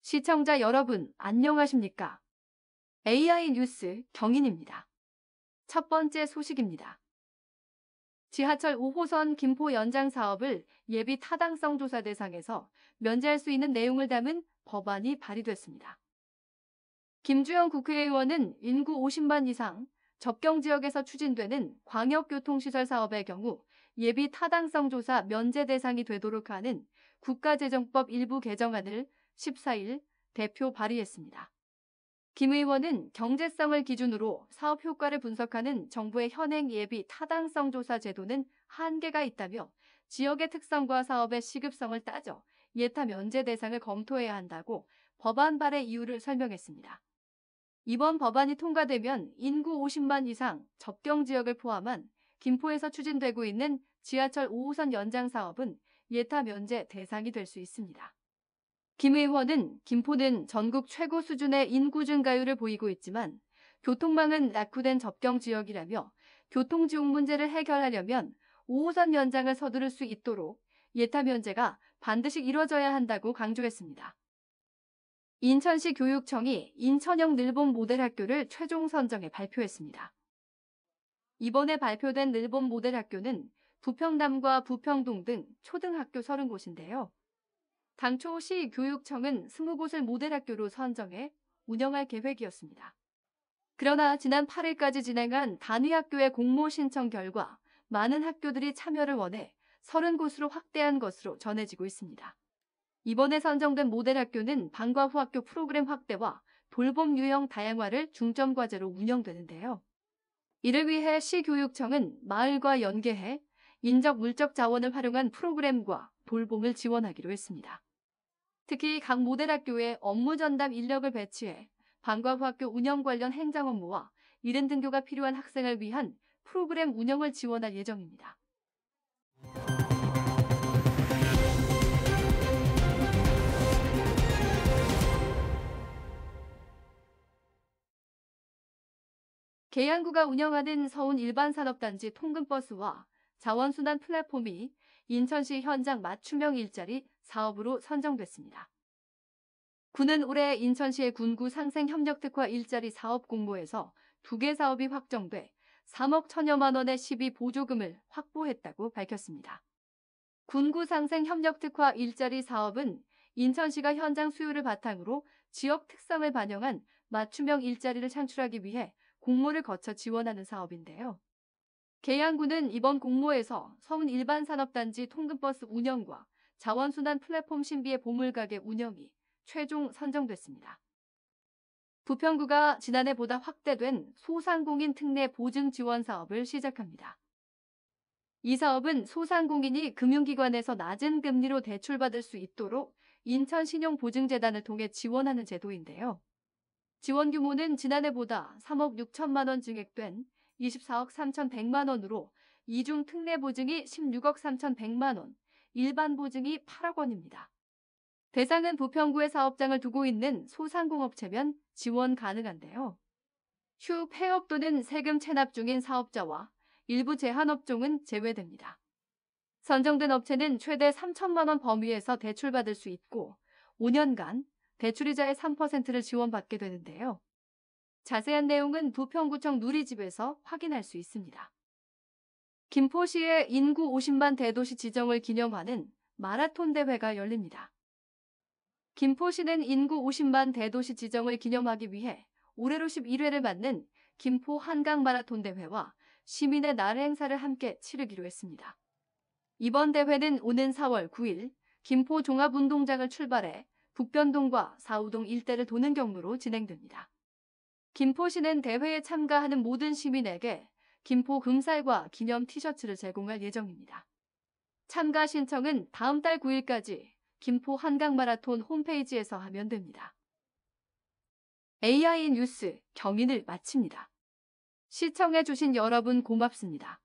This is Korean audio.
시청자 여러분, 안녕하십니까? AI 뉴스 경인입니다. 첫 번째 소식입니다. 지하철 5호선 김포 연장 사업을 예비 타당성 조사 대상에서 면제할 수 있는 내용을 담은 법안이 발의됐습니다. 김주영 국회의원은 인구 50만 이상 접경 지역에서 추진되는 광역교통시설 사업의 경우 예비 타당성 조사 면제 대상이 되도록 하는 국가재정법 일부 개정안을 14일 대표 발의했습니다. 김 의원은 경제성을 기준으로 사업 효과를 분석하는 정부의 현행 예비 타당성 조사 제도는 한계가 있다며 지역의 특성과 사업의 시급성을 따져 예타 면제 대상을 검토해야 한다고 법안 발의 이유를 설명했습니다. 이번 법안이 통과되면 인구 50만 이상 접경 지역을 포함한 김포에서 추진되고 있는 지하철 5호선 연장 사업은 예타 면제 대상이 될 수 있습니다. 김 의원은 김포는 전국 최고 수준의 인구 증가율을 보이고 있지만 교통망은 낙후된 접경 지역이라며 교통지원 문제를 해결하려면 5호선 연장을 서두를 수 있도록 예타 면제가 반드시 이뤄져야 한다고 강조했습니다. 인천시 교육청이 인천형 늘봄 모델 학교를 최종 선정해 발표했습니다. 이번에 발표된 늘봄 모델 학교는 부평남과 부평동 등 초등학교 30곳인데요. 당초 시 교육청은 20곳을 모델 학교로 선정해 운영할 계획이었습니다. 그러나 지난 8일까지 진행한 단위 학교의 공모 신청 결과 많은 학교들이 참여를 원해 30곳으로 확대한 것으로 전해지고 있습니다. 이번에 선정된 모델 학교는 방과 후 학교 프로그램 확대와 돌봄 유형 다양화를 중점 과제로 운영되는데요. 이를 위해 시교육청은 마을과 연계해 인적 물적 자원을 활용한 프로그램과 돌봄을 지원하기로 했습니다. 특히 각 모델 학교에 업무 전담 인력을 배치해 방과 후 학교 운영 관련 행정 업무와 이른 등교가 필요한 학생을 위한 프로그램 운영을 지원할 예정입니다. 계양구가 운영하는 서운 일반산업단지 통근버스와 자원순환 플랫폼이 인천시 현장 맞춤형 일자리 사업으로 선정됐습니다. 구는 올해 인천시의 군구 상생협력특화 일자리 사업 공모에서 2개 사업이 확정돼 3억 1천여만 원의 시비 보조금을 확보했다고 밝혔습니다. 군구 상생협력특화 일자리 사업은 인천시가 현장 수요를 바탕으로 지역 특성을 반영한 맞춤형 일자리를 창출하기 위해 공모를 거쳐 지원하는 사업인데요. 계양구는 이번 공모에서 서운 일반산업단지 통근버스 운영과 자원순환 플랫폼 신비의 보물가게 운영이 최종 선정됐습니다. 부평구가 지난해보다 확대된 소상공인 특례 보증 지원 사업을 시작합니다. 이 사업은 소상공인이 금융기관에서 낮은 금리로 대출받을 수 있도록 인천신용보증재단을 통해 지원하는 제도인데요. 지원 규모는 지난해보다 3억 6천만 원 증액된 24억 3,100만 원으로 이중 특례 보증이 16억 3,100만 원, 일반 보증이 8억 원입니다. 대상은 부평구에 사업장을 두고 있는 소상공업체면 지원 가능한데요. 휴 폐업 또는 세금 체납 중인 사업자와 일부 제한업종은 제외됩니다. 선정된 업체는 최대 3천만 원 범위에서 대출받을 수 있고 5년간 대출이자의 3%를 지원받게 되는데요. 자세한 내용은 부평구청 누리집에서 확인할 수 있습니다. 김포시의 인구 50만 대도시 지정을 기념하는 마라톤 대회가 열립니다. 김포시는 인구 50만 대도시 지정을 기념하기 위해 올해로 11회를 맞는 김포 한강 마라톤 대회와 시민의 날 행사를 함께 치르기로 했습니다. 이번 대회는 오는 4월 9일 김포 종합운동장을 출발해 북변동과 사우동 일대를 도는 경로로 진행됩니다. 김포시는 대회에 참가하는 모든 시민에게 김포 금살과 기념 티셔츠를 제공할 예정입니다. 참가 신청은 다음 달 9일까지 김포 한강마라톤 홈페이지에서 하면 됩니다. AI 뉴스 경인을 마칩니다. 시청해주신 여러분 고맙습니다.